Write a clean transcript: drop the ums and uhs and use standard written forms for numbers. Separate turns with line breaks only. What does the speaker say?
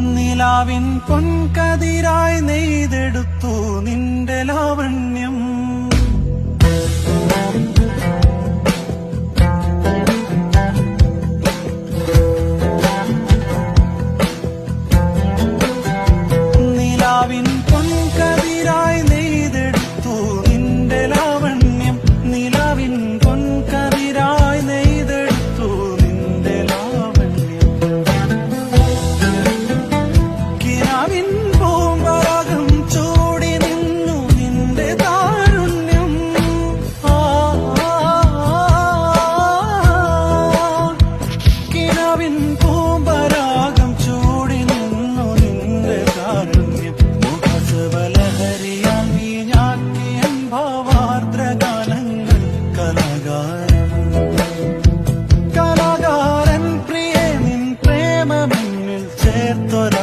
നിലാവിൻ പൊൻകതിരായി നെയ്തെടുത്തു നിന്റെ ലാവണ്യം. നിലാവിൻ പൊൻകതിരായി നെയ്തെടുത്തു നിന്റെ ലാവണ്യം. നിലാവിൻ പൊൻകതിരായി നെയ്തെടുത്തു നിന്റെ ലാവണ്യം. കിനാവിൻ പൂമ്പരാഗം ചൂടി നിന്നു നിന്റെ താരുണ്യം. കിനാവിൻ പൂമ്പരാഗം ചൂടി നിന്നു നിന്റെ താരുണ്യം. മുഖസവലഹരിയാൽ വീഞ്ഞാക്കിയ ഭാവാർദ്രഗാനങ്ങൾ കലാകാരൻ പ്രിയേ നിൻ പ്രേമമെന്നിൽ ചേർത്തൊരു